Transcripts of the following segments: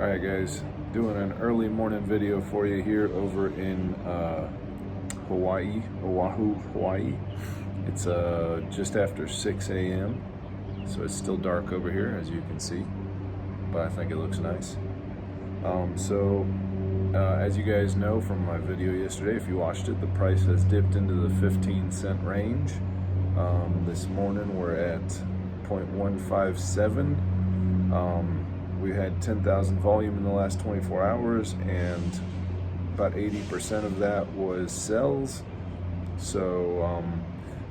Alright guys, doing an early morning video for you here over in Oahu, Hawaii. It's just after 6 a.m. so it's still dark over here, as you can see, but I think it looks nice. As you guys know from my video yesterday, if you watched it, the price has dipped into the 15-cent range. This morning we're at 0.157. We had 10,000 volume in the last 24 hours, and about 80% of that was sells. So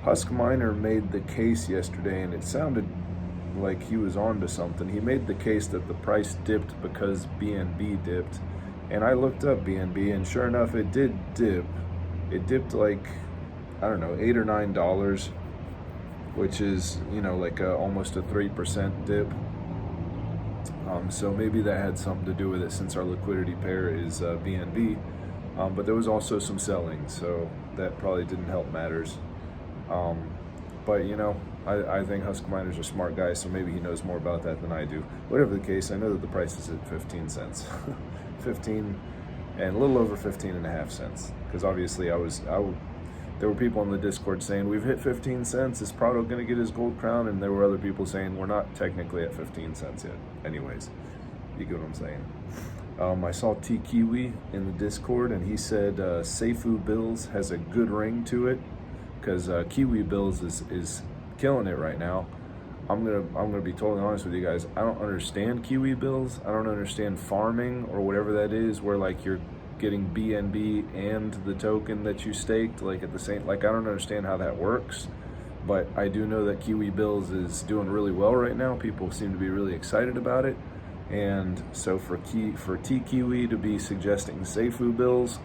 Husk Miner made the case yesterday, and it sounded like he was onto something. He made the case that the price dipped because BNB dipped, and I looked up BNB, and sure enough, it did dip. It dipped like, I don't know, $8 or $9, which is, like almost a 3% dip. So maybe that had something to do with it, since our liquidity pair is BNB. But there was also some selling, so that probably didn't help matters. But I think Husk Miner's a smart guy, so maybe he knows more about that than I do. Whatever the case, I know that the price is at 15 cents. 15 and a little over 15.5 cents. Because obviously there were people in the Discord saying, we've hit 15 cents, is Prado gonna get his gold crown? And there were other people saying, we're not technically at 15 cents yet. Anyways, you get what I'm saying. I saw T Kiwi in the Discord, and he said Safuu Bills has a good ring to it, because Kiwi Bills is killing it right now. I'm gonna be totally honest with you guys. I don't understand Kiwi Bills. I don't understand farming or whatever that is, where like you're getting BNB and the token that you staked like at the same, like I don't understand how that works. But I do know that Kiwi Bills is doing really well right now. People seem to be really excited about it. And so for T Kiwi to be suggesting Safuu Bills,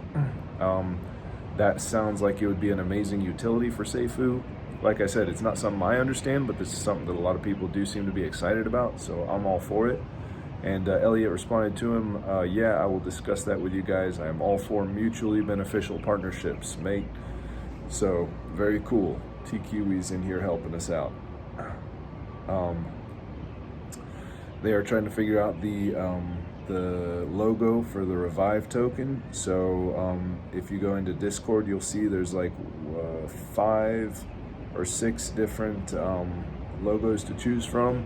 that sounds like it would be an amazing utility for Safuu. Like I said, it's not something I understand, but this is something that a lot of people do seem to be excited about, so I'm all for it. And Elliot responded to him, yeah, I will discuss that with you guys. I am all for mutually beneficial partnerships, mate. So, very cool. T Kiwi's in here helping us out. They are trying to figure out the logo for the Revive token. So if you go into Discord, you'll see there's like 5 or 6 different logos to choose from.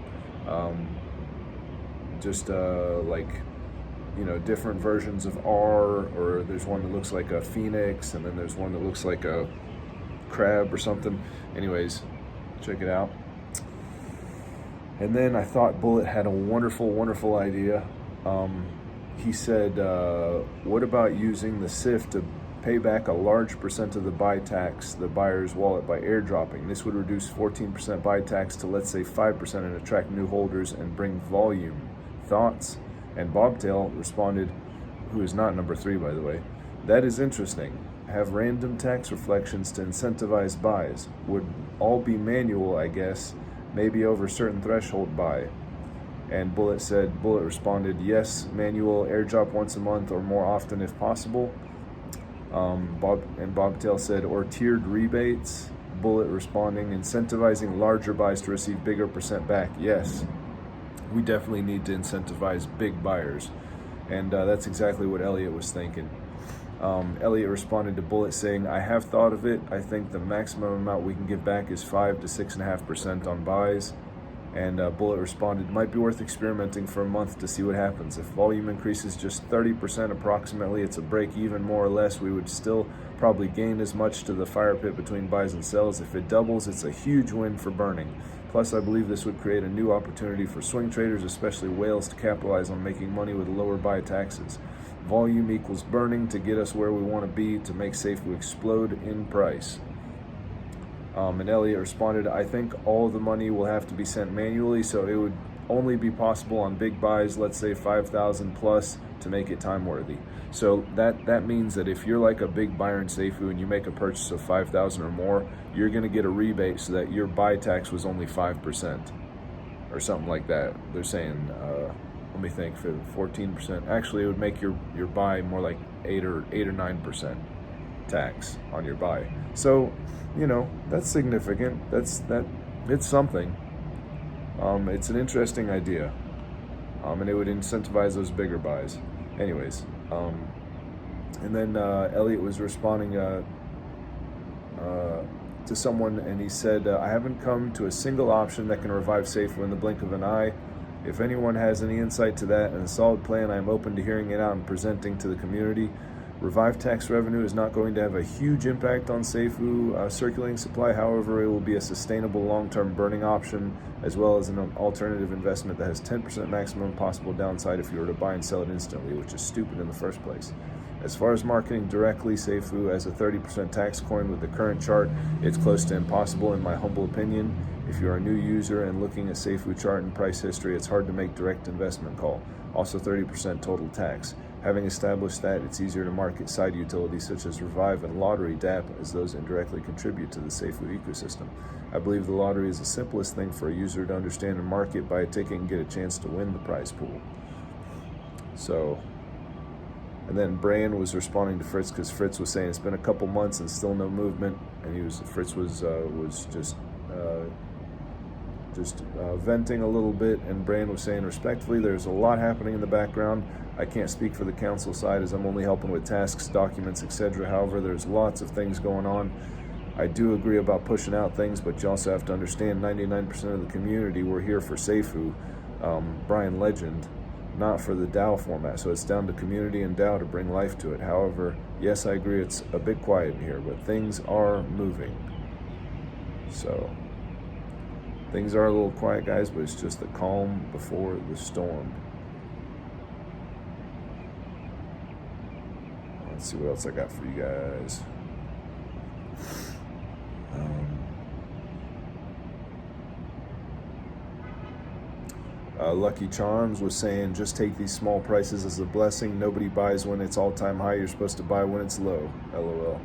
Different versions of R, or there's one that looks like a phoenix, and then there's one that looks like a crab or something. Anyways, check it out. And then I thought Bullet had a wonderful idea. He said, what about using the SIF to pay back a large percent of the buy tax, the buyer's wallet, by airdropping? This would reduce 14% buy tax to, let's say, 5% and attract new holders and bring volume. Thoughts? And Bobtail responded, who is not number 3, by the way, that is interesting. Have random tax reflections to incentivize buys. Would all be manual, I guess, maybe over certain threshold buy. And Bullet responded, yes, manual, airdrop once a month or more often if possible. Bobtail said, or tiered rebates. Bullet responding, incentivizing larger buys to receive bigger percent back. Yes, we definitely need to incentivize big buyers. And that's exactly what Elliot was thinking. Elliot responded to Bullet saying, I have thought of it. I think the maximum amount we can give back is 5 to 6.5% on buys. And Bullet responded, might be worth experimenting for a month to see what happens. If volume increases just 30% approximately, it's a break even more or less. We would still probably gain as much to the fire pit between buys and sells. If it doubles, it's a huge win for burning. Plus, I believe this would create a new opportunity for swing traders, especially whales, to capitalize on making money with lower buy taxes. Volume equals burning to get us where we want to be to make Safuu explode in price. And Elliot responded, I think all the money will have to be sent manually, so it would only be possible on big buys, let's say 5,000 plus, to make it time worthy. So that means that if you're like a big buyer in Safuu and you make a purchase of 5,000 or more, you're going to get a rebate so that your buy tax was only 5% or something like that. They're saying, let me think, 14%. Actually, it would make your buy more like 8 or 9% tax on your buy. So, that's significant. It's something. It's an interesting idea. and it would incentivize those bigger buys. Anyways, and then Elliot was responding to someone, and he said, I haven't come to a single option that can revive Safuu in the blink of an eye. If anyone has any insight to that and a solid plan, I am open to hearing it out and presenting to the community. Revive tax revenue is not going to have a huge impact on Safuu circulating supply. However, it will be a sustainable long-term burning option, as well as an alternative investment that has 10% maximum possible downside if you were to buy and sell it instantly, which is stupid in the first place. As far as marketing directly Safuu as a 30% tax coin with the current chart, it's close to impossible in my humble opinion. If you're a new user and looking at Safuu chart and price history, it's hard to make direct investment call. Also 30% total tax. Having established that, it's easier to market side utilities such as Revive and Lottery DAP, as those indirectly contribute to the Safuu ecosystem. I believe the lottery is the simplest thing for a user to understand and market. Buy a ticket and get a chance to win the prize pool. So, and then Brian was responding to Fritz because Fritz was saying it's been a couple months and still no movement, and Fritz was just venting a little bit, and Brian was saying respectfully, there's a lot happening in the background. I can't speak for the council side as I'm only helping with tasks, documents, etc. However, there's lots of things going on. I do agree about pushing out things, but you also have to understand 99% of the community, we're here for Safuu, Brian Legend, not for the DAO format. So it's down to community and DAO to bring life to it. However, yes, I agree it's a bit quiet in here, but things are moving. So things are a little quiet, guys, but it's just the calm before the storm. Let's see what else I got for you guys. Lucky Charms was saying, just take these small prices as a blessing. Nobody buys when it's all-time high. You're supposed to buy when it's low. LOL.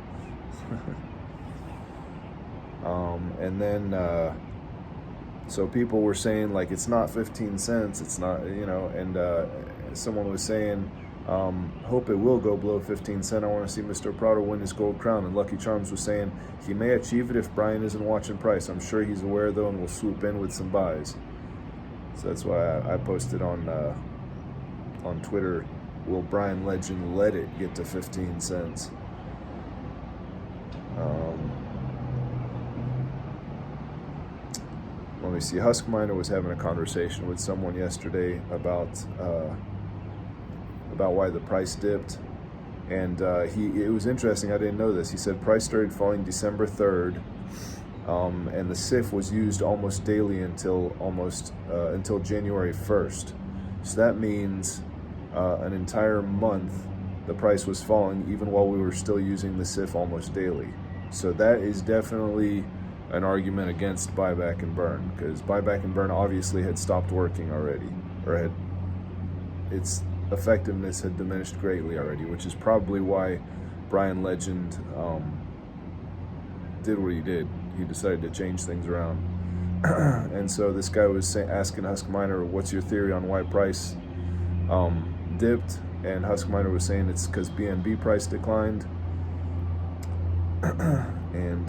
And then, so people were saying, like, it's not 15 cents. It's not, and someone was saying, hope it will go below 15 cents. I want to see Mr. Prado win his gold crown. And Lucky Charms was saying, he may achieve it if Brian isn't watching price. I'm sure he's aware, though, and will swoop in with some buys. So that's why I posted on Twitter, will Brian Legend let it get to 15 cents? Let me see. Huskminer was having a conversation with someone yesterday about why the price dipped, and it was interesting. I didn't know this. He said price started falling December 3rd. And the SIF was used almost daily until January 1st. So that means an entire month the price was falling even while we were still using the SIF almost daily. So that is definitely an argument against buyback and burn, because buyback and burn obviously had stopped working already, or its effectiveness had diminished greatly already, which is probably why Brian Legend did what he did. He decided to change things around. And so this guy was asking Huskminer, what's your theory on why price dipped? And Huskminer was saying it's because BNB price declined. And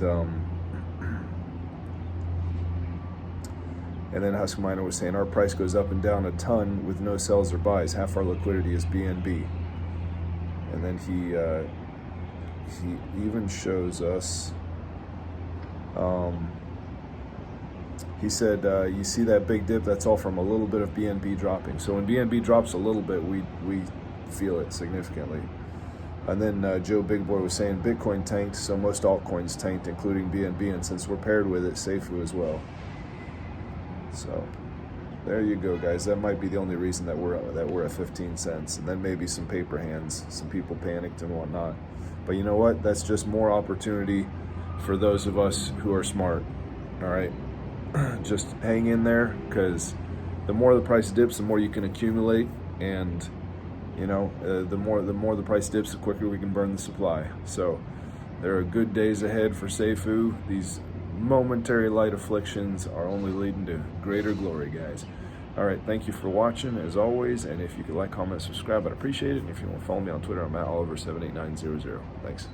then Huskminer was saying our price goes up and down a ton with no sells or buys. Half our liquidity is BNB. And then he even shows us. He said, you see that big dip, that's all from a little bit of BNB dropping. So when BNB drops a little bit, we feel it significantly. And then Joe Big Boy was saying Bitcoin tanked, so most altcoins tanked, including BNB, and since we're paired with it, Safuu as well. So there you go, guys. That might be the only reason that we're at 15 cents. And then maybe some paper hands, some people panicked and whatnot. But you know what? That's just more opportunity for those of us who are smart. All right, just hang in there, because the more the price dips, the more you can accumulate, and the more the price dips, the quicker we can burn the supply. So there are good days ahead for Safuu. These momentary light afflictions are only leading to greater glory, guys. All right, thank you for watching as always, and if you could like, comment, subscribe, I'd appreciate it. And if you want to follow me on Twitter, I'm at Oliver78900. Thanks.